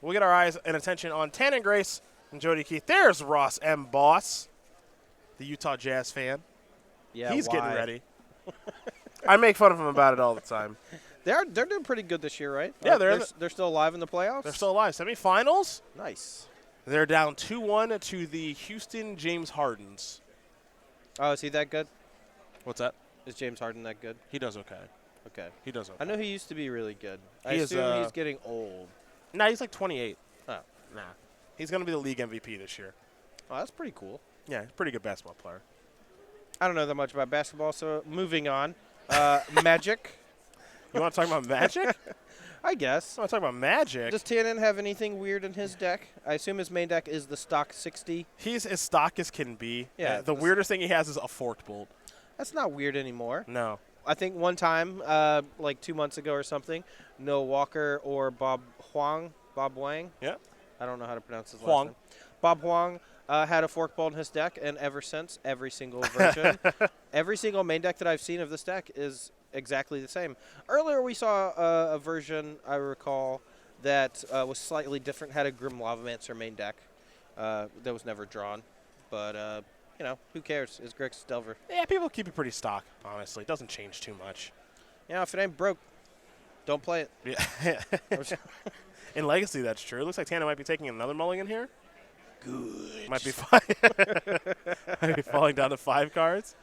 we'll get our eyes and attention on Tannen Grace and Jody Keith. There's Ross M. Boss, the Utah Jazz fan. Yeah, He's why? getting ready. I make fun of him about it all the time. They're doing pretty good this year, right? Yeah, they're still alive in the playoffs. They're still alive. Semifinals. Nice. They're down 2-1 to the Houston James Hardens. Oh, is he that good? What's that? Is James Harden that good? He does okay. Okay. He does okay. I know he used to be really good. I He is, assume he's getting old. Nah, he's like 28. Oh. Nah. He's going to be the league MVP this year. Oh, that's pretty cool. Yeah, he's a pretty good basketball player. I don't know that much about basketball, so moving on. Magic. You want to talk about Magic? I guess. I want to talk about Magic. Does Tannen have anything weird in his deck? I assume his main deck is the stock 60. He's as stock as can be. Yeah. The weirdest thing he has is a forked bolt. That's not weird anymore. No. I think one time, like 2 months ago or something, Noah Walker or Bob Wang. Yeah. I don't know how to pronounce his Huang. last name. Bob Huang had a fork bolt in his deck, and ever since, every single version, every single main deck that I've seen of this deck is exactly the same. Earlier we saw a version, I recall, that was slightly different, had a Grim Lavamancer main deck that was never drawn. But, you know, who cares? It's Greg Stelver. Yeah, people keep it pretty stock, honestly. It doesn't change too much. You know, if it ain't broke, don't play it. Yeah. In Legacy, that's true. It looks like Tana might be taking another mulligan here. Good. Might be falling down to 5 cards.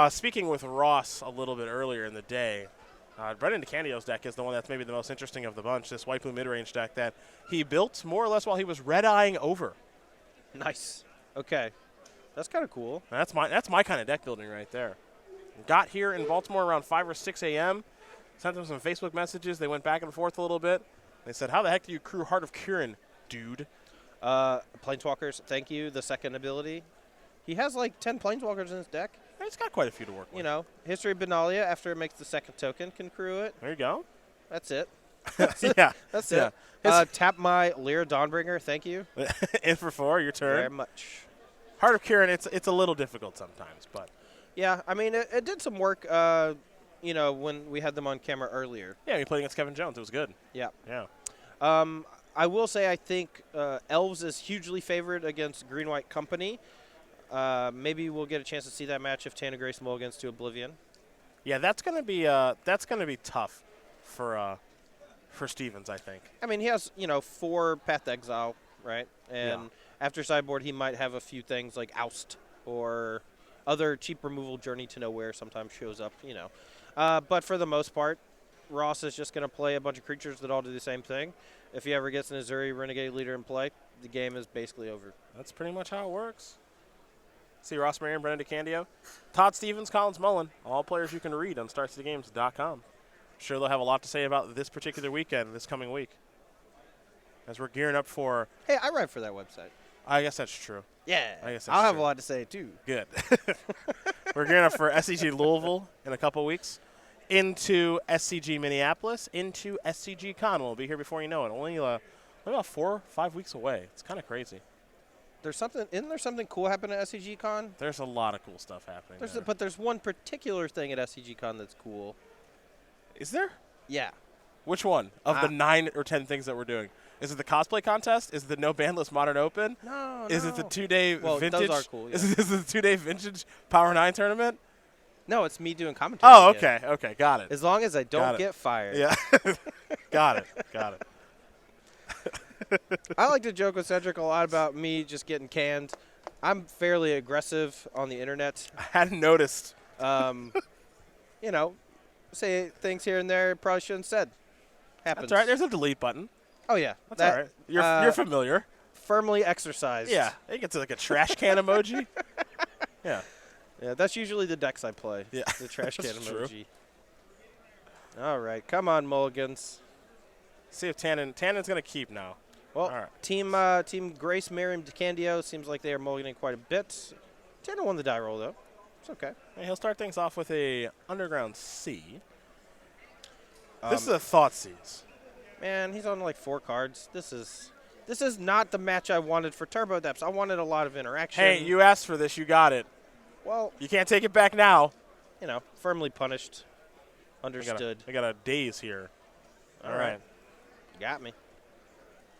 Speaking with Ross a little bit earlier in the day, Brendan DeCandio's deck is the one that's maybe the most interesting of the bunch, this white blue mid-range deck that he built more or less while he was red-eyeing over. Nice. Okay. That's kind of cool. That's my kind of deck building right there. Got here in Baltimore around 5 or 6 a.m., sent them some Facebook messages. They went back and forth a little bit. They said, how the heck do you crew Heart of Kirin, dude? Planeswalkers, thank you. The second ability. He has like 10 Planeswalkers in his deck. He's got quite a few to work with. You know, History of Benalia, after it makes the second token, can crew it. There you go. That's it. Yeah. That's yeah. it. Tap my Lyra Dawnbringer, thank you. In for 4, your turn. Very much. Heart of Kirin, it's a little difficult sometimes, but. Yeah, I mean, it did some work, you know, when we had them on camera earlier. Yeah, we played against Kevin Jones. It was good. Yeah. Yeah. I will say I think Elves is hugely favored against Green-White Company. Maybe we'll get a chance to see that match if Tana Grace mulligans to Oblivion. Yeah, that's gonna be tough for Stevens, I think. I mean, he has 4 Path to Exile, right? And after sideboard, he might have a few things like Oust or other cheap removal. Journey to Nowhere sometimes shows up, But for the most part, Ross is just going to play a bunch of creatures that all do the same thing. If he ever gets an Azuri Renegade Leader in play, the game is basically over. That's pretty much how it works. See Ross Merriam, Brendan DeCandio, Todd Stevens, Collins Mullen, all players you can read on StartsTheGames.com. Sure they'll have a lot to say about this particular weekend, this coming week. As we're gearing up for... Hey, I write for that website. I guess that's true. Yeah, I guess I'll have true. a lot to say, too. Good. We're gearing up for SCG Louisville in a couple weeks, into SCG Minneapolis, into SCG Con. We'll be here before you know it. Only about 4 or 5 weeks away. It's kind of crazy. Isn't there something cool happening at SCG Con? There's a lot of cool stuff happening there. But there's one particular thing at SCG Con that's cool. Is there? Yeah. Which one of the 9 or 10 things that we're doing? Is it the cosplay contest? Is it the No Bandless Modern Open? No, Is it the 2-day vintage? Those are cool, yeah. Is it the 2-day vintage Power 9 tournament? No, it's me doing commentary. Oh, again. okay, got it. As long as I don't get fired. Yeah, got it. I like to joke with Cedric a lot about me just getting canned. I'm fairly aggressive on the internet. I hadn't noticed. Say things here and there probably shouldn't have said. Happens. That's all right. There's a delete button. Oh, yeah. That's all right. You're familiar. Firmly exercised. Yeah. You get to like a trash can emoji. Yeah. Yeah, that's usually the decks I play. Yeah. The trash can That's emoji. true. All right. Come on, Mulligans. See if Tannen's going to keep now. Well, all right. Team Grace, Merriam, DeCandio seems like they are mulliganing quite a bit. Tannen won the die roll, though. It's okay. And he'll start things off with a Underground C. This is a Thought Seize. Man, he's on like 4 cards. This is not the match I wanted for Turbo Depths. I wanted a lot of interaction. Hey, you asked for this. You got it. Well, you can't take it back now. Firmly punished. Understood. I got a daze here. All right. Got me.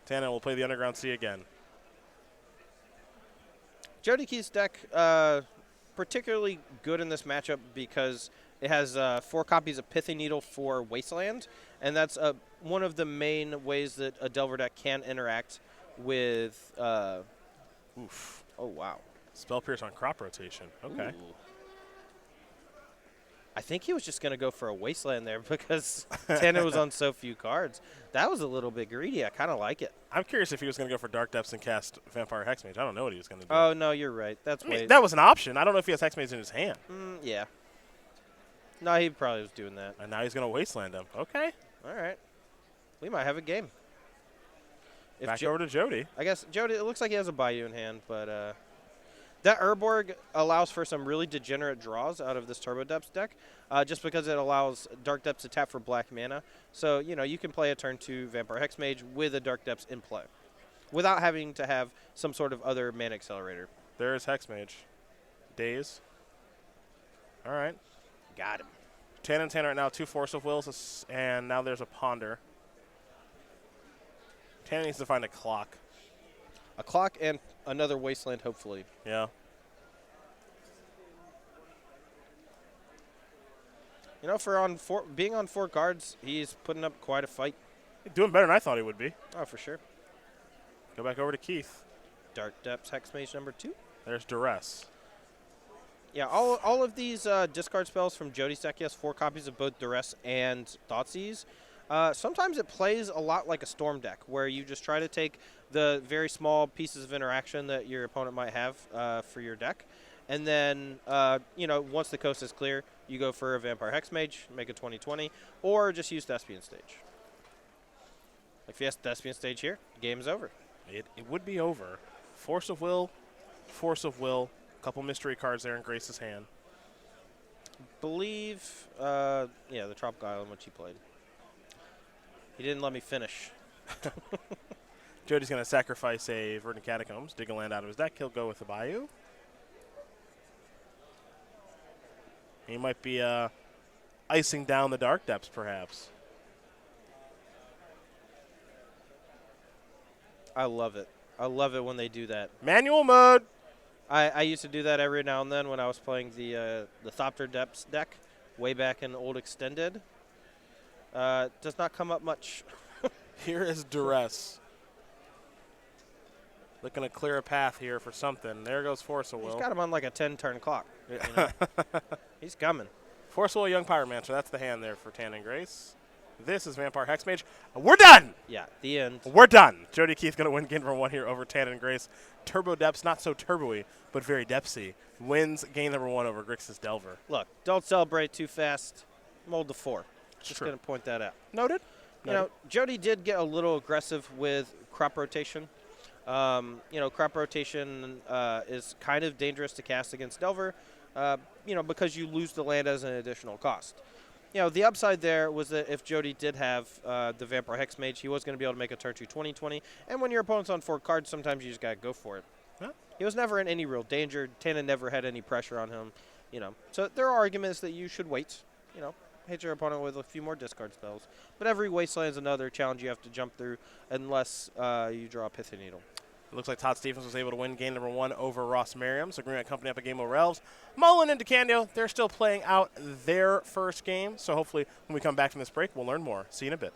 Tannen will play the Underground Sea again. Jody Keith's deck particularly good in this matchup because it has 4 copies of Pithy Needle for Wasteland, and that's one of the main ways that a Delver deck can interact with. Oof. Oh, wow. Spell Pierce on crop rotation. Okay. Ooh. I think he was just going to go for a Wasteland there because Tannen was on so few cards. That was a little bit greedy. I kind of like it. I'm curious if he was going to go for Dark Depths and cast Vampire Hexmage. I don't know what he was going to do. Oh, no, you're right. That's that was an option. I don't know if he has Hexmage in his hand. Yeah. No, he probably was doing that. And now he's going to Wasteland him. Okay. All right. We might have a game. Back over to Jody. I guess Jody, it looks like he has a Bayou in hand, but that Urborg allows for some really degenerate draws out of this Turbo Depths deck, just because it allows Dark Depths to tap for black mana. So, you can play a turn 2 Vampire Hexmage with a Dark Depths in play without having to have some sort of other mana accelerator. There's Hexmage. Daze. All right. Got him. Tannen's hand right now, 2 Force of Wills, and now there's a Ponder. Tannen needs to find a clock. A clock and another Wasteland, hopefully. Yeah. For being on 4 cards, he's putting up quite a fight. He's doing better than I thought he would be. Oh, for sure. Go back over to Keith. Dark Depths Hexmage number 2. There's Duress. Yeah, all of these discard spells from Jody's deck, he has 4 copies of both Duress and Thoughtseize. Sometimes it plays a lot like a Storm deck, where you just try to take the very small pieces of interaction that your opponent might have for your deck. And then, once the coast is clear, you go for a Vampire Hexmage, make a 20/20, or just use Thespian Stage. If you have Thespian Stage here, game's over. It would be over. Force of Will. A couple mystery cards there in Grace's hand. Believe, the Tropical Island, which he played. He didn't let me finish. Jody's going to sacrifice a Verdant Catacombs, dig a land out of his deck. He'll go with the Bayou. He might be icing down the Dark Depths, perhaps. I love it. I love it when they do that. Manual mode. I used to do that every now and then when I was playing the Thopter Depths deck way back in Old Extended. Does not come up much. Here is Duress. Looking to clear a path here for something. There goes Force of Will. He's got him on like a 10-turn clock. He's coming. Force of Will, Young Pyromancer. That's the hand there for Tannen Grace. This is Vampire Hexmage. We're done! Yeah, the end. We're done. Jody Keith going to win game number 1 here over Tannen Grace. Turbo Depths, not so turbo-y, but very depthsy. Wins game number 1 over Grixis Delver. Look, don't celebrate too fast. Mold to 4. Just True. going to point that out. Noted. Jody did get a little aggressive with crop rotation. Crop rotation is kind of dangerous to cast against Delver, because you lose the land as an additional cost. The upside there was that if Jody did have the Vampire Hexmage, he was going to be able to make a turn 2 20/20. And when your opponent's on 4 cards, sometimes you just got to go for it. Huh? He was never in any real danger. Tannen never had any pressure on him. So there are arguments that you should wait. Hit your opponent with a few more discard spells. But every Wasteland is another challenge you have to jump through unless you draw a Pithy Needle. It looks like Todd Stevens was able to win game number 1 over Ross Merriam. So Green Knight Company up a game over Elves. Mullen and DeCandio, they're still playing out their first game. So hopefully when we come back from this break, we'll learn more. See you in a bit.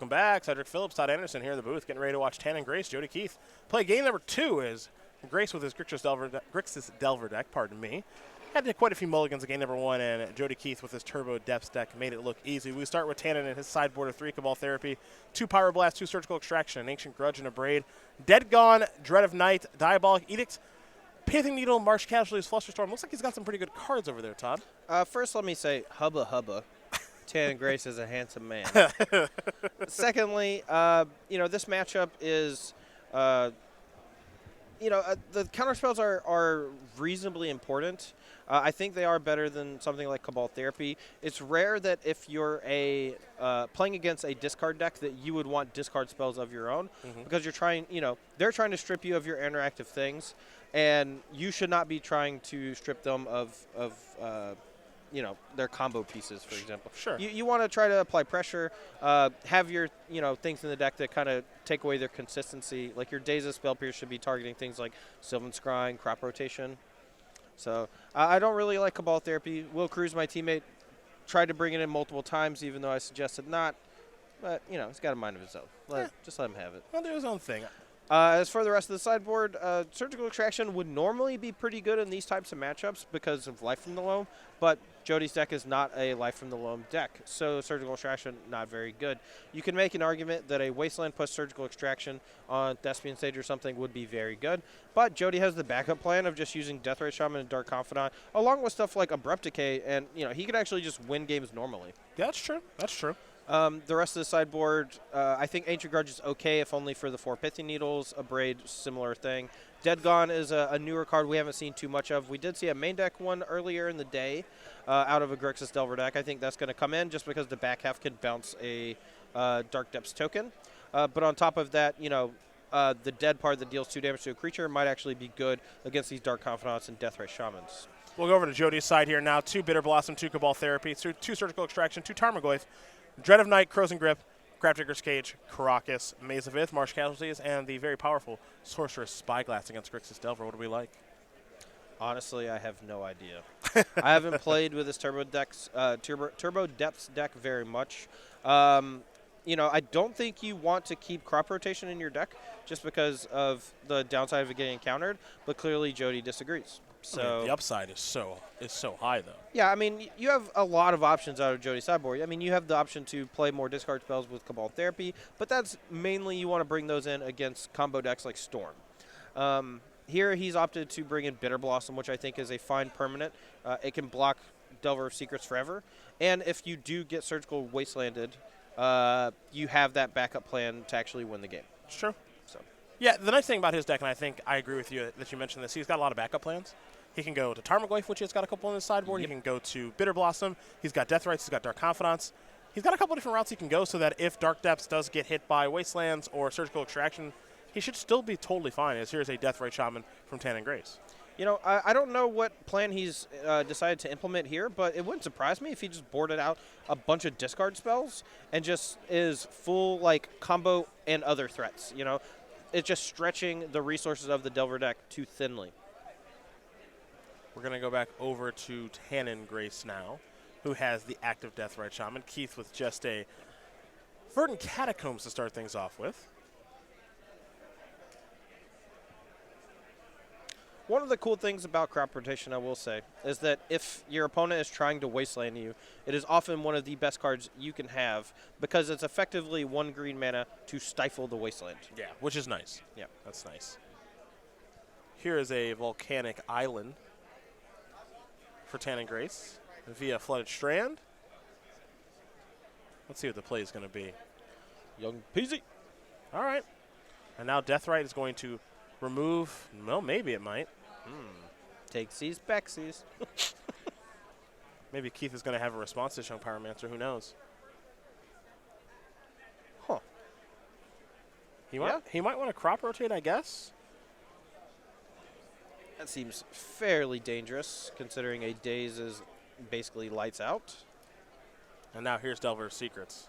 Welcome back. Cedric Phillips, Todd Anderson here in the booth, getting ready to watch Tan and Grace, Jody Keith, play game number 2 as Grace with his Grixis Delver deck, pardon me. Had quite a few mulligans in game number 1, and Jody Keith with his Turbo Depths deck made it look easy. We start with Tannen and his sideboard of 3 Cabal Therapy, 2 Pyroblast, 2 Surgical Extraction, an Ancient Grudge, and a Braid. Dead Gone, Dread of Night, Diabolic Edict, Pithing Needle, Marsh Casualties, Flusterstorm. Looks like he's got some pretty good cards over there, Todd. First, let me say, hubba hubba. Tan and Grace is a handsome man. Secondly, this matchup is, the counterspells are reasonably important. I think they are better than something like Cabal Therapy. It's rare that if you're playing against a discard deck that you would want discard spells of your own, because you're trying, they're trying to strip you of your interactive things, and you should not be trying to strip them of their combo pieces, for example. Sure. You want to try to apply pressure, have your, things in the deck that kind of take away their consistency. Like your Days of Spell Pierce should be targeting things like Sylvan Scrying, Crop Rotation. So I don't really like Cabal Therapy. Will Cruz, my teammate, tried to bring it in multiple times, even though I suggested not. But, he's got a mind of his own. Just let him have it. He'll do his own thing. As for the rest of the sideboard, Surgical Extraction would normally be pretty good in these types of matchups because of Life from the Loam, but Jody's deck is not a Life from the Loam deck, so Surgical Extraction not very good. You can make an argument that a Wasteland plus Surgical Extraction on Thespian Stage or something would be very good, but Jody has the backup plan of just using Deathrite Shaman and Dark Confidant, along with stuff like Abrupt Decay, and he could actually just win games normally. Yeah, that's true. That's true. The rest of the sideboard, I think Ancient Grudge is okay, if only for the 4 Pithing Needles. A Braid, similar thing. Dead Gone is a newer card we haven't seen too much of. We did see a main deck one earlier in the day out of a Grixis Delver deck. I think that's going to come in just because the back half can bounce a Dark Depths token. But on top of that, the dead part that deals 2 damage to a creature might actually be good against these Dark Confidants and Deathrite Shamans. We'll go over to Jody's side here now. 2 Bitter Blossom, 2 Cabal Therapy, 2 Surgical Extraction, 2 Tarmogoyf, Dread of Night, Crow's and Grip, Grafdigger's Cage, Caracas, Maze of Ith, Marsh Casualties, and the very powerful Sorceress Spyglass against Grixis Delver. What do we like? Honestly, I have no idea. I haven't played with this Turbo Depths deck very much. I don't think you want to keep Crop Rotation in your deck just because of the downside of it getting encountered, but clearly Jody disagrees. So the upside is so high, though. Yeah, you have a lot of options out of Jody's sideboard. You have the option to play more discard spells with Cabal Therapy, but that's mainly you want to bring those in against combo decks like Storm. Here he's opted to bring in Bitter Blossom, which I think is a fine permanent. It can block Delver of Secrets forever, and if you do get Surgical Wastelanded, you have that backup plan to actually win the game. It's true. So. Yeah, the nice thing about his deck, and I think I agree with you that you mentioned this, he's got a lot of backup plans. He can go to Tarmogoyf, which he's got a couple on his sideboard. Yep. He can go to Bitter Blossom. He's got Deathrites. He's got Dark Confidants. He's got a couple different routes he can go so that if Dark Depths does get hit by Wastelands or Surgical Extraction, he should still be totally fine, as here's a Deathrite Shaman from Tan and Grace. I don't know what plan he's decided to implement here, but it wouldn't surprise me if he just boarded out a bunch of discard spells and just is full, combo and other threats, It's just stretching the resources of the Delver deck too thinly. We're going to go back over to Tan and Grace now, who has the active Deathrite Shaman. Keith with just a Verdant Catacombs to start things off with. One of the cool things about Crop Rotation, I will say, is that if your opponent is trying to wasteland you, it is often one of the best cards you can have because it's effectively 1 green mana to stifle the wasteland. Yeah, which is nice. Yeah. That's nice. Here is a Volcanic Island for Tan and Grace via Flooded Strand. Let's see what the play is going to be. Young peasy. All right. And now Deathrite is going to remove, well, maybe it might. Takesies, backsies. Maybe Keith is going to have a response to Young Pyromancer. Who knows? Huh. He might want to crop rotate, I guess. That seems fairly dangerous, considering a Daze is basically lights out. And now here's Delver's Secrets.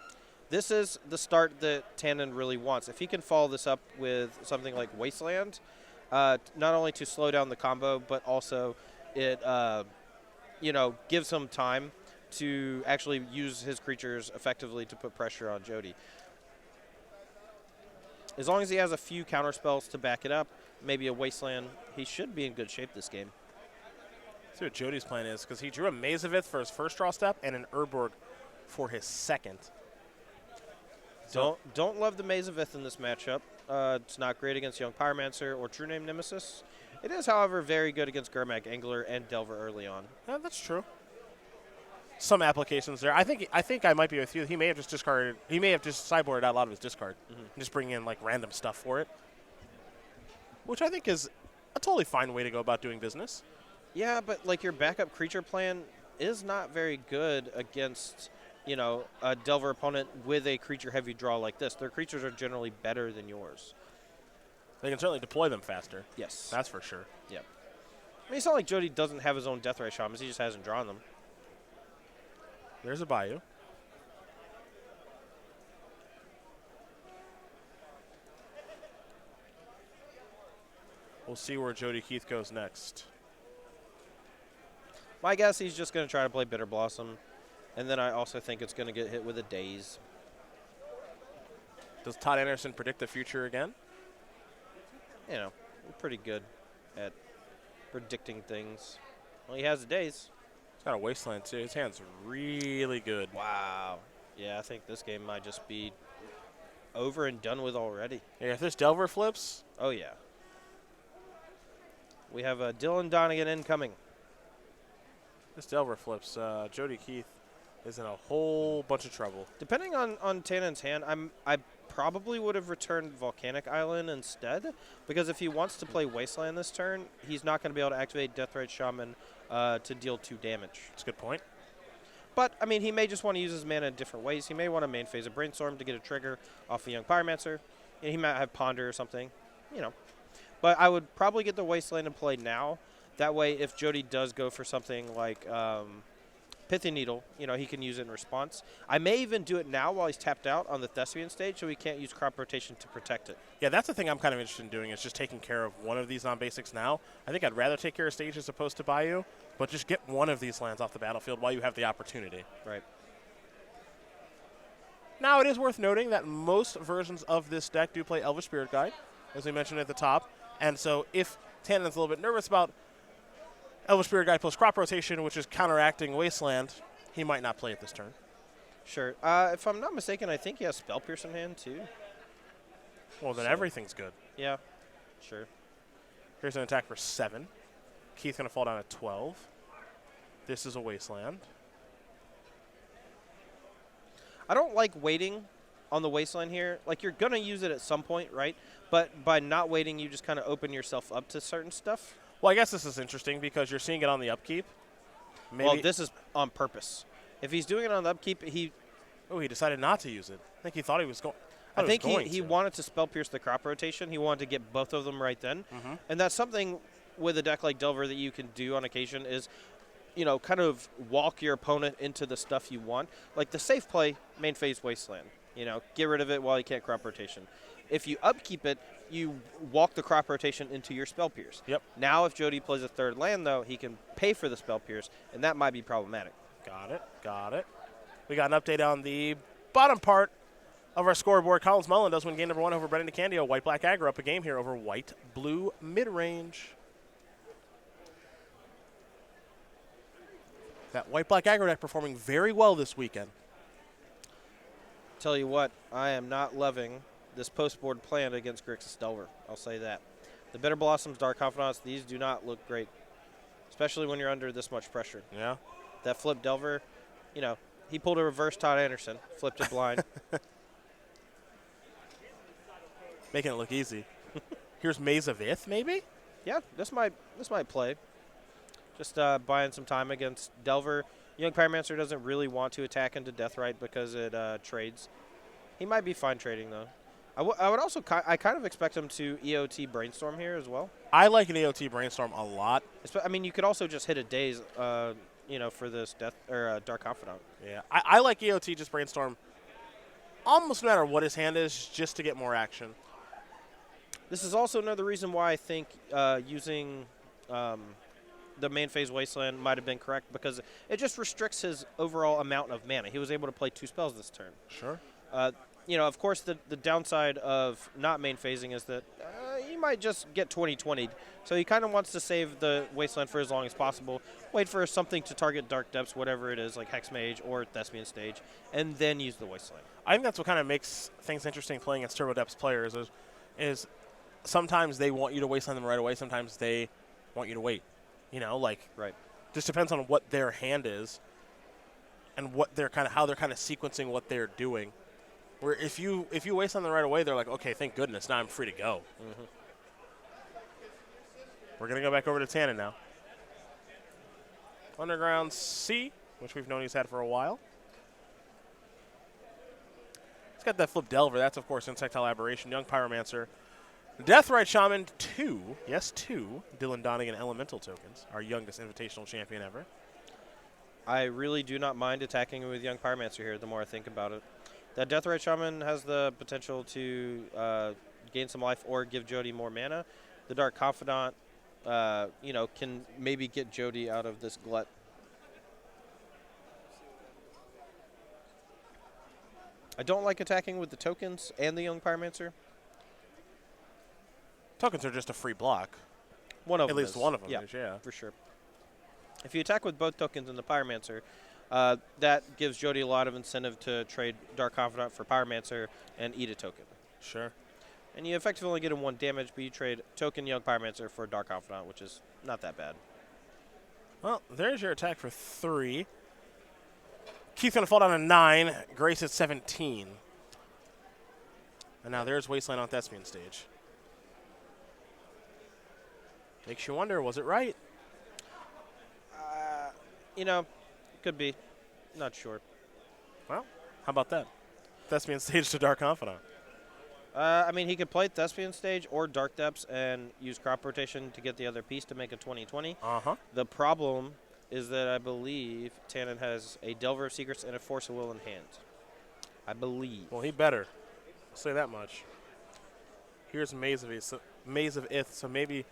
This is the start that Tannen really wants. If he can follow this up with something like Wasteland, not only to slow down the combo, but also it, gives him time to actually use his creatures effectively to put pressure on Jody. As long as he has a few counter spells to back it up, maybe a Wasteland, he should be in good shape this game. See what Jody's plan is, because he drew a Mazavith for his first draw step and an Urborg for his second. Don't love the Mazavith in this matchup. It's not great against Young Pyromancer or True Name Nemesis. It is, however, very good against Gurmag Angler and Delver early on. Yeah, that's true. Some applications there. I think I might be with you. He may have just discarded. He may have just sideboarded out a lot of his discard and just bring in like random stuff for it, which I think is a totally fine way to go about doing business. Yeah, but like your backup creature plan is not very good against, you know, a Delver opponent with a creature-heavy draw like this. Their creatures are generally better than yours. They can certainly deploy them faster. Yes. That's for sure. Yeah. I mean, it's not like Jody doesn't have his own Deathray Shamans. He just hasn't drawn them. There's a Bayou. We'll see where Jody Keith goes next. My guess, he's just going to try to play Bitter Blossom. And then I also think it's going to get hit with a Daze. Does Todd Anderson predict the future again? You know, we're pretty good at predicting things. Well, he has a Daze. He's got a Wasteland, too. His hand's really good. Wow. Yeah, I think this game might just be over and done with already. Yeah, if this Delver flips. Oh, yeah. We have Dylan Donegan incoming. This Delver flips. Jody Keith is in a whole bunch of trouble. Depending on Tannen's hand, I probably would have returned Volcanic Island instead, because if he wants to play Wasteland this turn, he's not going to be able to activate Deathrite Shaman to deal 2 damage. That's a good point. But, I mean, he may just want to use his mana in different ways. He may want to main phase a Brainstorm to get a trigger off a Young Pyromancer. And he might have Ponder or something, you know. But I would probably get the Wasteland in play now. That way, if Jody does go for something like Pithy Needle, you know, he can use it in response. I may even do it now while he's tapped out on the Thespian stage, so he can't use crop rotation to protect it. Yeah, that's the thing I'm kind of interested in doing, is just taking care of one of these non-basics now. I think I'd rather take care of stage as opposed to Bayou, but just get one of these lands off the battlefield while you have the opportunity. Right. Now, it is worth noting that most versions of this deck do play Elvish Spirit Guide, as we mentioned at the top. And so if Tannen's a little bit nervous about Elvish Spirit Guide plus crop rotation, which is counteracting Wasteland, he might not play it this turn. Sure. If I'm not mistaken, I think he has Spell Pierce in hand, too. Well, then So- everything's good. Yeah, sure. Here's an attack for 7. Keith's going to fall down at 12. This is a Wasteland. I don't like waiting on the Wasteland here. Like, you're going to use it at some point, right? But by not waiting, you just kind of open yourself up to certain stuff. Well, I guess this is interesting because you're seeing it on the upkeep. Maybe Well, this is on purpose. If he's doing it on the upkeep, he decided not to use it. I think he thought he was going. I think he wanted to Spell Pierce the crop rotation. He wanted to get both of them right then. And that's something with a deck like Delver that you can do on occasion is, you know, kind of walk your opponent into the stuff you want. Like the safe play, main phase Wasteland. You know, get rid of it while you can't crop rotation. If you upkeep it, you walk the crop rotation into your Spell Pierce. Yep. Now if Jody plays a third land, though, he can pay for the Spell Pierce, and that might be problematic. Got it. We got an update on the bottom part of our scoreboard. Collins Mullen does win game number 1 over Brendan DeCandio. White-black aggro up a game here over white-blue mid-range. That white-black aggro deck performing very well this weekend. Tell you what, I am not loving this post-board plan against Grixis Delver. I'll say that. The Bitter Blossoms, Dark Confidants, these do not look great, especially when you're under this much pressure. Yeah. That flip Delver, you know, he pulled a reverse Todd Anderson, flipped it blind. Making it look easy. Here's Maze of Ith, maybe? Yeah, this might play. Just buying some time against Delver. Young Pyromancer doesn't really want to attack into Deathrite because it trades. He might be fine trading, though. I would also I kind of expect him to EOT Brainstorm here as well. I like an EOT Brainstorm a lot. I mean, you could also just hit a Daze, you know, for this Dark Confidant. Yeah, I like EOT just Brainstorm almost no matter what his hand is, just to get more action. This is also another reason why I think using the main phase Wasteland might have been correct, because it just restricts his overall amount of mana. He was able to play 2 spells this turn. Sure. of course, the downside of not main phasing is that you might just get 20/20'd. So he kind of wants to save the Wasteland for as long as possible, wait for something to target Dark Depths, whatever it is, like Hex Mage or Thespian Stage, and then use the Wasteland. I think that's what kind of makes things interesting playing against Turbo Depths players is sometimes they want you to Wasteland them right away, sometimes they want you to wait. Right. Just depends on what their hand is and what they're how they're kind of sequencing what they're doing. Where if you Wasteland them right away, they're like, okay, thank goodness, now I'm free to go. Mm-hmm. We're going to go back over to Tannen now. Underground C, which we've known he's had for a while. He's got that flip Delver. That's, of course, Insectile Aberration. Young Pyromancer. Deathrite Shaman, 2. Yes, 2. Dylan Donegan Elemental tokens. Our youngest invitational champion ever. I really do not mind attacking with Young Pyromancer here the more I think about it. That Deathrite Shaman has the potential to gain some life or give Jody more mana. The Dark Confidant, can maybe get Jody out of this glut. I don't like attacking with the tokens and the Young Pyromancer. Tokens are just a free block. One of them At least one of them yeah, is, yeah. for sure. If you attack with both tokens and the Pyromancer, that gives Jody a lot of incentive to trade Dark Confidant for Pyromancer and eat a token. Sure. And you effectively only get him 1 damage, but you trade token Young Pyromancer for Dark Confidant, which is not that bad. Well, there's your attack for 3. Keith's going to fall down to 9. Grace at 17. And now there's Wasteland on Thespian Stage. Makes you wonder, was it right? Could be. Not sure. Well, how about that? Thespian Stage to Dark Confidant. He could play Thespian Stage or Dark Depths and use crop rotation to get the other piece to make a 20/20. Uh-huh. The problem is that I believe Tannen has a Delver of Secrets and a Force of Will in hand. I believe. Well, he better. I'll say that much. Here's Maze of Ith, so maybe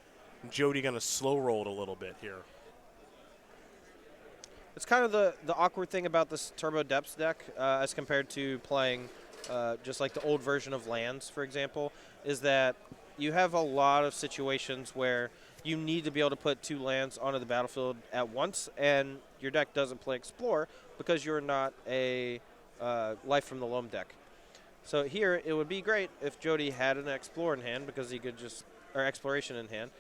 Jody going to slow roll it a little bit here. It's kind of the awkward thing about this Turbo Depths deck as compared to playing just like the old version of lands, for example, is that you have a lot of situations where you need to be able to put 2 lands onto the battlefield at once, and your deck doesn't play Explore because you're not a Life from the Loam deck. So here, it would be great if Jody had an Explore in hand because he could just, or Exploration in hand,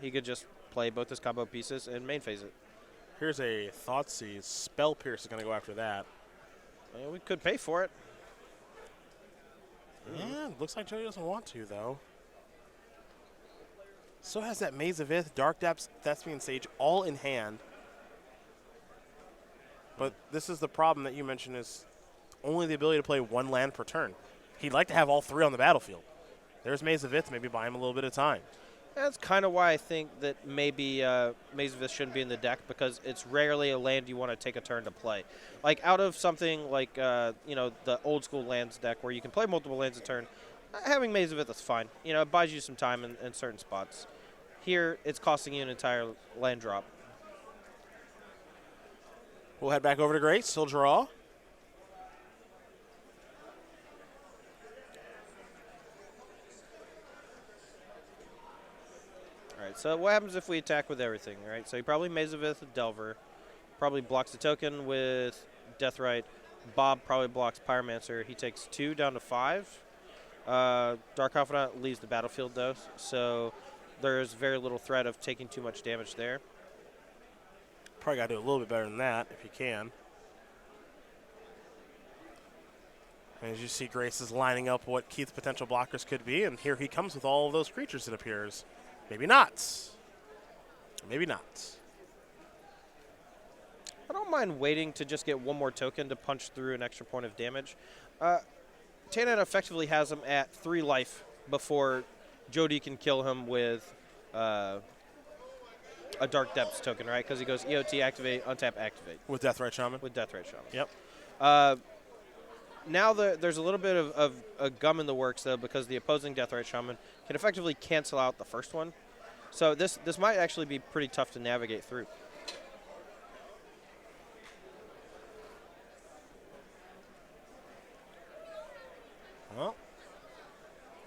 he could just play both his combo pieces and main phase it. Here's a Thoughtseize. Spell Pierce is going to go after that. We could pay for it. Yeah, looks like Jody doesn't want to, though. So has that Maze of Ith, Dark Depths, Thespian Stage, all in hand. But this is the problem that you mentioned is only the ability to play 1 land per turn. He'd like to have all 3 on the battlefield. There's Maze of Ith, maybe buy him a little bit of time. That's kind of why I think that maybe Maze of Ith shouldn't be in the deck, because it's rarely a land you want to take a turn to play. Like out of something like the old school lands deck where you can play multiple lands a turn, having Maze of Ith is fine. It buys you some time in certain spots. Here, it's costing you an entire land drop. We'll head back over to Grace. He'll draw. All right, so what happens if we attack with everything? All right, so he probably Maze of Ith with Delver, probably blocks the token with Deathrite. Bob probably blocks Pyromancer. He takes 2 down to 5. Dark Confidant leaves the battlefield, though, so there's very little threat of taking too much damage there. Probably got to do a little bit better than that if you can. And as you see, Grace is lining up what Keith's potential blockers could be, and here he comes with all of those creatures, it appears. Maybe not. Maybe not. I don't mind waiting to just get 1 more token to punch through an extra point of damage. Tannen effectively has him at 3 life before Jody can kill him with a Dark Depths token, right? Because he goes EOT, activate, untap, activate. With Deathrite Shaman? With Deathrite Shaman. Yep. Now there's a little bit of a gum in the works, though, because the opposing Deathrite Shaman can effectively cancel out the first one. So this might actually be pretty tough to navigate through.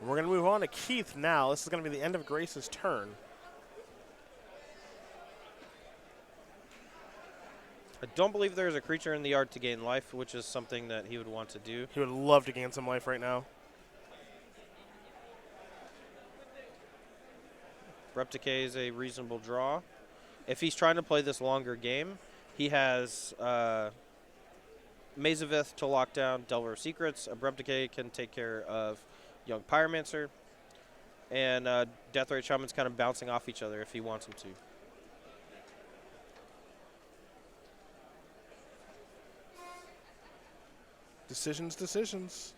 We're going to move on to Keith now. This is going to be the end of Grace's turn. I don't believe there is a creature in the yard to gain life, which is something that he would want to do. He would love to gain some life right now. Repticate is a reasonable draw. If he's trying to play this longer game, he has Maze of Ith to lock down Delver of Secrets. A Repticate can take care of Young Pyromancer. And Deathrite Shaman's kind of bouncing off each other if he wants them to. Decisions.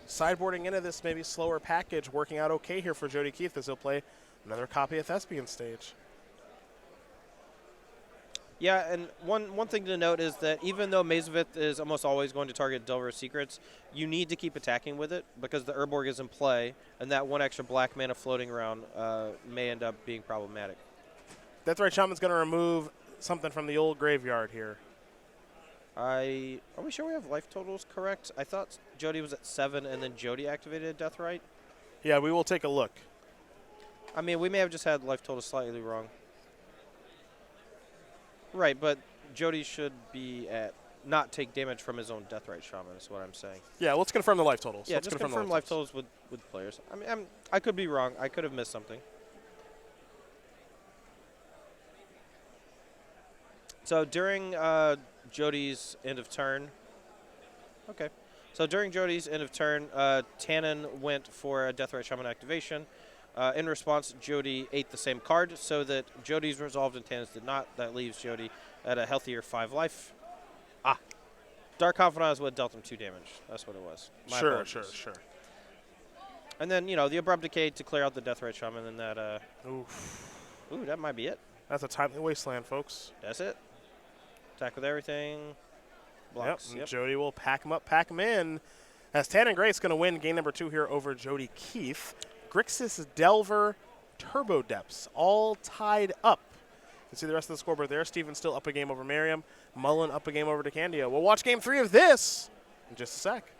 Sideboarding into this maybe slower package, working out okay here for Jody Keith as he'll play another copy of Thespian Stage. Yeah, and one thing to note is that even though Maze of Ith is almost always going to target Delver of Secrets, you need to keep attacking with it because the Urborg is in play, and that one extra black mana floating around may end up being problematic. Deathrite Shaman's going to remove something from the old graveyard here. Are we sure we have life totals correct? I thought Jody was at 7 and then Jody activated Deathrite. Yeah, we will take a look. I mean, we may have just had life totals slightly wrong. Right, but Jody should be at not take damage from his own Deathrite Shaman is what I'm saying. Yeah, let's confirm the life totals. Yeah, let's just confirm life totals with players. I mean, I could be wrong. I could have missed something. So during Jody's end of turn. Okay. So during Jody's end of turn, Tannen went for a Deathrite Shaman activation. In response, Jody ate the same card so that Jody's resolved and Tannen's did not. That leaves Jody at a healthier 5 life. Dark Confidant is what dealt him 2 damage. That's what it was. My apologies. Sure. And then, the Abrupt Decay to clear out the Deathrite Shaman and that, Ooh, that might be it. That's a timely wasteland, folks. That's it. Attack with everything. Blocks. Yep. Jody will pack him up, pack him in. As Tannen Grace going to win game number 2 here over Jody Keith. Grixis, Delver, Turbo Depths, all tied up. You can see the rest of the scoreboard there. Steven's still up a game over Merriam. Mullen up a game over DeCandio. We'll watch game 3 of this in just a sec.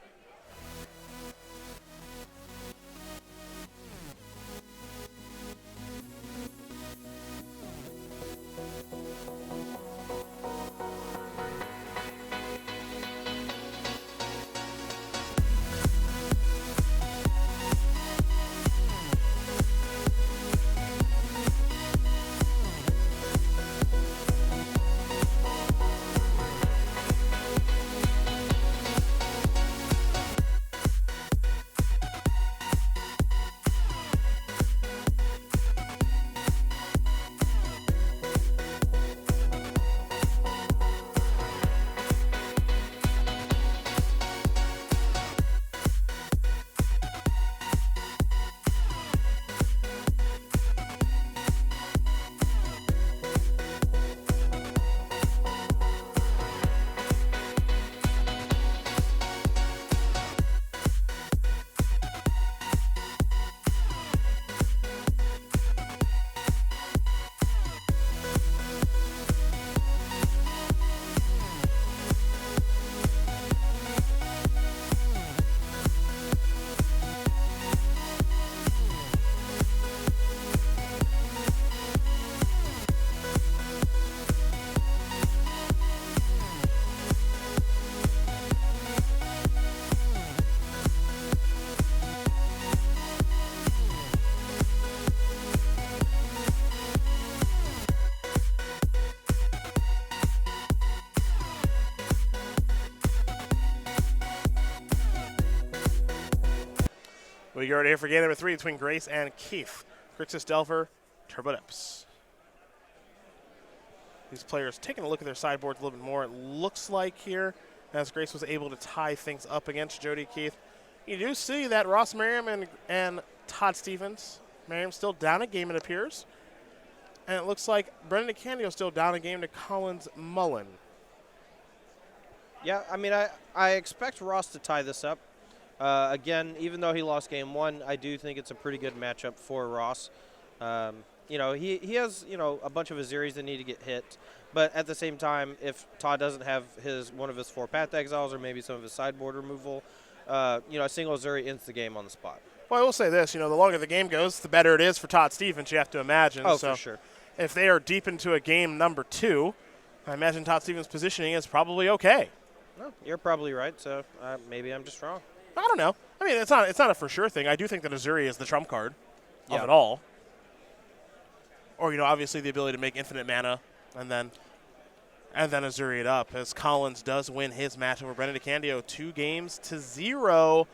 We are here for game number 3 between Grace and Keith. Grixis, Delver, Turbo Depths. These players taking a look at their sideboards a little bit more. It looks like here, as Grace was able to tie things up against Jody Keith. You do see that Ross Merriam and Todd Stevens. Merriam still down a game, it appears. And it looks like Brendan DeCandio still down a game to Collins Mullen. Yeah, I mean, I expect Ross to tie this up. Again, even though he lost game 1, I do think it's a pretty good matchup for Ross. He has, a bunch of Aziris that need to get hit. But at the same time, if Todd doesn't have one of his 4 Path Exiles or maybe some of his sideboard removal, a single Zuri ends the game on the spot. Well, I will say this, the longer the game goes, the better it is for Todd Stevens, you have to imagine. Oh, so for sure. if they are deep into a game number 2, I imagine Todd Stevens' positioning is probably okay. No, you're probably right, so maybe I'm just wrong. I don't know. I mean, it's not a for sure thing. I do think that Azuri is the trump card of it all. Or, obviously the ability to make infinite mana and then Azuri it up, as Collins does win his match over Brendan DeCandio 2-0.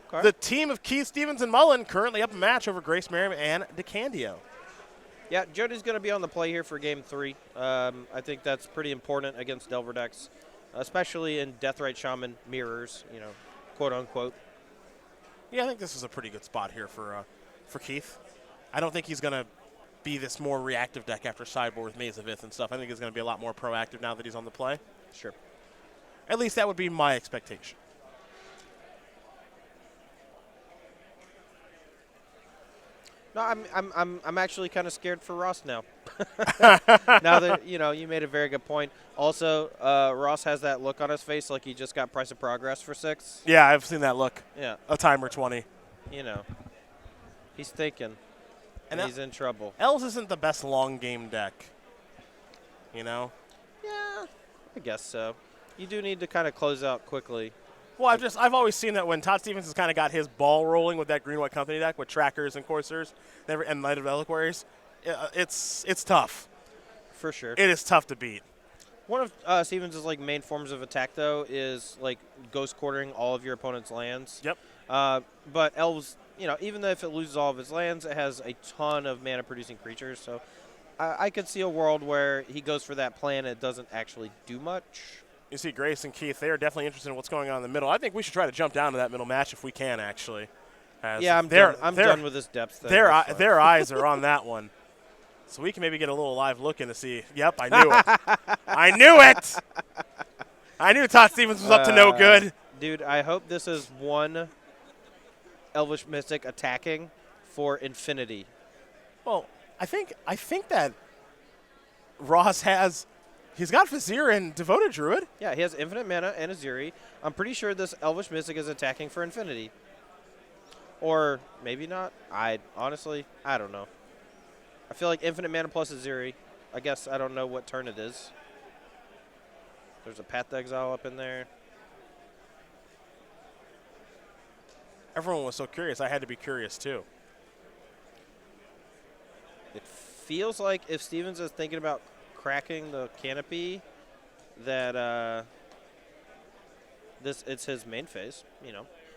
Okay. The team of Keith, Stevens, and Mullen currently up a match over Grace Merriam and DeCandio. Yeah, Jody's going to be on the play here for Game 3. I think that's pretty important against Delver decks, especially in Deathrite Shaman mirrors, quote unquote. Yeah, I think this is a pretty good spot here for Keith. I don't think he's going to be this more reactive deck after sideboard with Maze of Ith and stuff. I think he's going to be a lot more proactive now that he's on the play. Sure. At least that would be my expectation. No, I'm actually kind of scared for Ross now. Now that you made a very good point. Also, Ross has that look on his face like he just got Price of Progress for 6. Yeah, I've seen that look. Yeah. A timer 20. He's thinking, and he's in trouble. Elves isn't the best long game deck. Yeah, I guess so. You do need to kind of close out quickly. Well, I've always seen that when Todd Stevens has kind of got his ball rolling with that Green-White Company deck with Trackers and Coursers and Light of Reliquaries, it's tough. For sure. It is tough to beat. One of Stevens' main forms of attack, though, is ghost quartering all of your opponent's lands. Yep. But Elves, even though if it loses all of its lands, it has a ton of mana-producing creatures. So I could see a world where he goes for that plan and it doesn't actually do much. You see Grace and Keith, they are definitely interested in what's going on in the middle. I think we should try to jump down to that middle match if we can, actually. Yeah, I'm done with this depth thing. Their eyes are on that one. So we can maybe get a little live look in to see. Yep, I knew it. I knew it. I knew Todd Stevens was up to no good. Dude, I hope this is one Elvish Mystic attacking for infinity. Well, I think that Ross has... He's got Vizier and Devoted Druid. Yeah, he has infinite mana and Azuri. I'm pretty sure this Elvish Mystic is attacking for infinity. Or maybe not. Honestly, I don't know. I feel like infinite mana plus Azuri. I guess I don't know what turn it is. There's a Path to Exile up in there. Everyone was so curious. I had to be curious, too. It feels like if Stevens is thinking about cracking the canopy, that it's his main phase,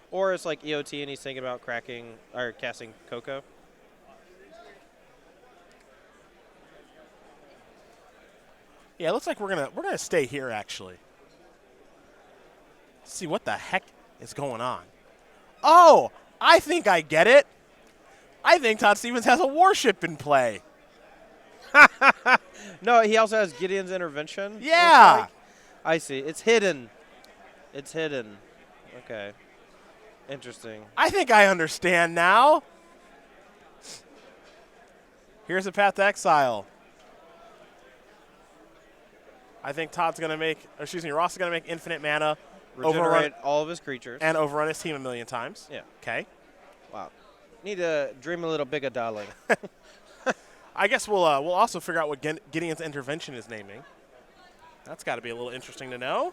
or it's like EOT and he's thinking about cracking or casting Coco. Yeah, it looks like we're gonna stay here actually. Let's see what the heck is going on. Oh, I think I get it. I think Todd Stevens has a warship in play. No, he also has Gideon's Intervention. Yeah. I see. It's hidden. It's hidden. Okay. Interesting. I think I understand now. Here's a Path to Exile. I think Ross is going to make infinite mana. Regenerate all of his creatures. And overrun his team a million times. Yeah. Okay. Wow. Need to dream a little bigger, darling. I guess we'll also figure out what Gideon's Intervention is naming. That's got to be a little interesting to know.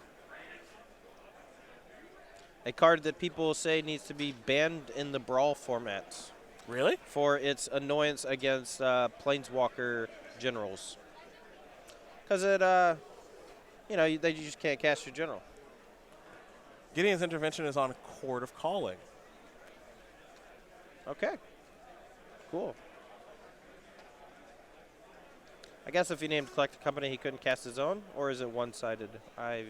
A card that people say needs to be banned in the Brawl formats. Really? For its annoyance against Planeswalker generals. Because they just can't cast your general. Gideon's Intervention is on Court of Calling. Okay. Cool. I guess if he named Collect a Company, he couldn't cast his own, or is it one-sided? I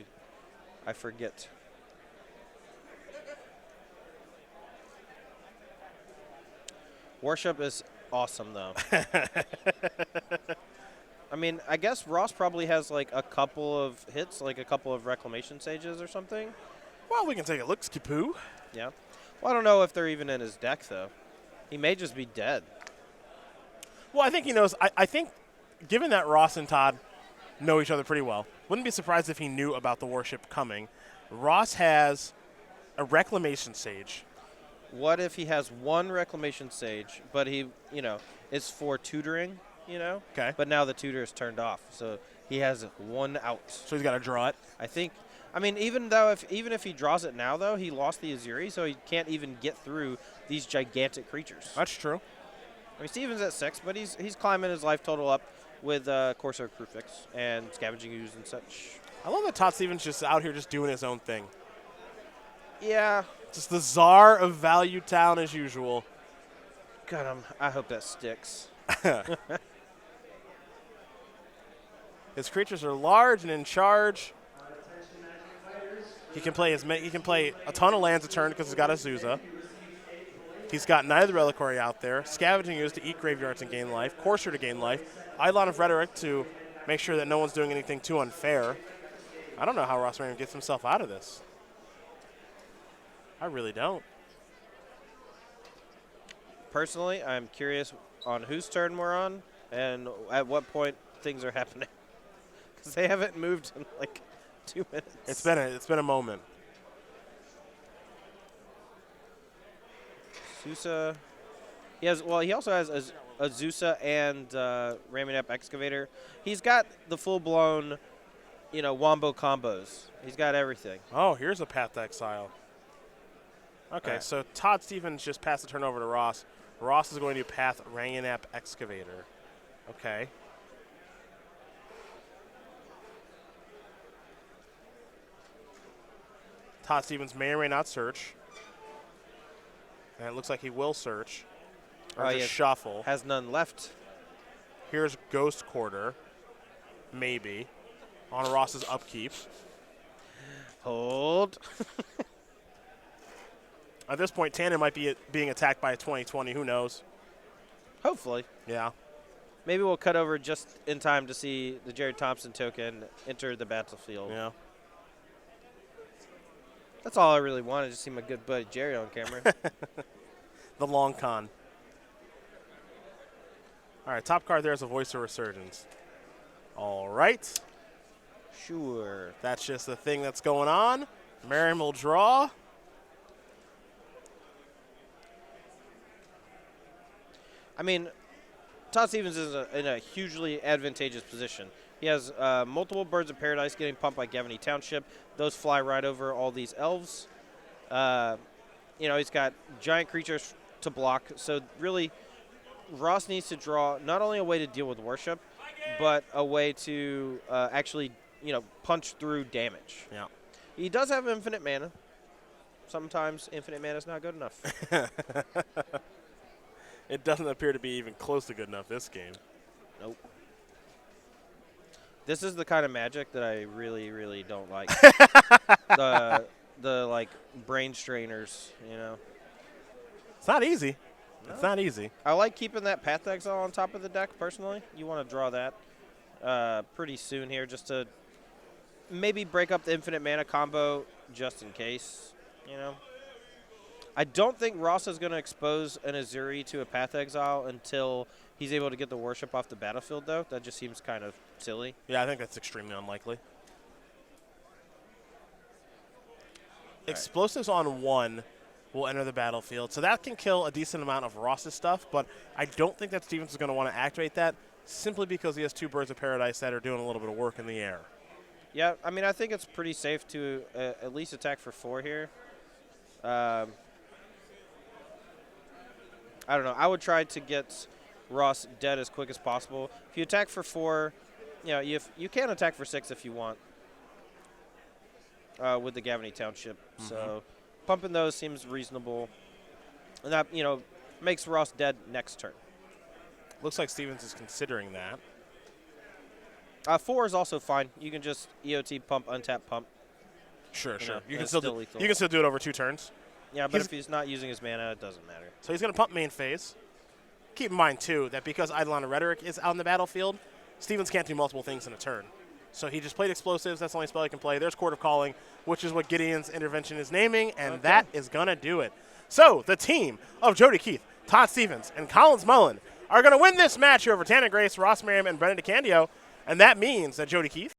forget. Worship is awesome, though. I mean, I guess Ross probably has like a couple of hits, like a couple of Reclamation Sages or something. Well, we can take a look, Skipoo. Yeah. Well, I don't know if they're even in his deck, though. He may just be dead. Well, I think he knows. I think, given that Ross and Todd know each other pretty well, wouldn't be surprised if he knew about the warship coming. Ross has A Reclamation Sage. What if he has one Reclamation Sage, but he, is for tutoring, Okay. But now the tutor is turned off, so he has one out. So he's got to draw it. Even if he draws it now, though, he lost the Azuri, so he can't even get through these gigantic creatures. That's true. Steven's at 6, but he's climbing his life total up with Corsair Crewfix and Scavenging Ooze and such. I love that Todd Stevens just out here just doing his own thing. Yeah. Just the czar of Value Town as usual. God, I hope that sticks. His creatures are large and in charge. He can play a ton of lands a turn because he's got Azusa. He's got Knight of the Reliquary out there. Scavenging Ooze to eat graveyards and gain life. Courser to gain life. Eidolon of Rhetoric to make sure that no one's doing anything too unfair. I don't know how Ross Merriam gets himself out of this. I really don't. Personally, I'm curious on whose turn we're on and at what point things are happening. Because they haven't moved in like 2 minutes. It's been a moment. Azusa. He also has Azusa and Ramming Up Excavator. He's got the full-blown, wombo combos. He's got everything. Oh, here's a Path to Exile. Okay, right. So Todd Stevens just passed the turn over to Ross. Ross is going to path Ranganap Excavator. Okay. Todd Stevens may or may not search. And it looks like he will search. Or just shuffle. Has none left. Here's Ghost Quarter. Maybe. On Ross's upkeep. Hold. At this point, Tannen might be being attacked by a 2020. Who knows? Hopefully. Yeah. Maybe we'll cut over just in time to see the Jared Thompson token enter the battlefield. Yeah. That's all I really wanted, to see my good buddy Jerry on camera. The long con. All right, top card there is a Voice of Resurgence. All right. Sure. That's just the thing that's going on. Merriam will draw. Todd Stevens is in a hugely advantageous position. He has multiple Birds of Paradise getting pumped by Gavany Township. Those fly right over all these elves. He's got giant creatures to block. So really, Ross needs to draw not only a way to deal with worship, but a way to actually, punch through damage. Yeah. He does have infinite mana. Sometimes infinite mana is not good enough. It doesn't appear to be even close to good enough this game. Nope. This is the kind of Magic that I really, really don't like. the brain strainers, It's not easy. No. It's not easy. I like keeping that Path to Exile on top of the deck, personally. You want to draw that pretty soon here just to maybe break up the infinite mana combo just in case, I don't think Ross is going to expose an Azuri to a Path to Exile until he's able to get the worship off the battlefield, though. That just seems kind of silly. Yeah, I think that's extremely unlikely. Explosives on 1 will enter the battlefield, so that can kill a decent amount of Ross's stuff, but I don't think that Stevens is going to want to activate that simply because he has 2 Birds of Paradise that are doing a little bit of work in the air. Yeah, I think it's pretty safe to at least attack for 4 here. I don't know. I would try to get Ross dead as quick as possible. If you attack for 4, you can attack for 6 if you want with the Gavany Township. Mm-hmm. So pumping those seems reasonable. And that, makes Ross dead next turn. Looks like Stevens is considering that. 4 is also fine. You can just EOT pump, untap pump. Sure. You can still do lethal. You can still do it over 2 turns. Yeah, but if he's not using his mana, it doesn't matter. So he's going to pump main phase. Keep in mind, too, that because Eidolon of Rhetoric is out in the battlefield, Stevens can't do multiple things in a turn. So he just played Explosives. That's the only spell he can play. There's Court of Calling, which is what Gideon's intervention is naming, and that is going to do it. So the team of Jody Keith, Todd Stevens, and Collins Mullen are going to win this match here over Tannen Grace, Ross Merriam, and Brendan DeCandio, and that means that Jody Keith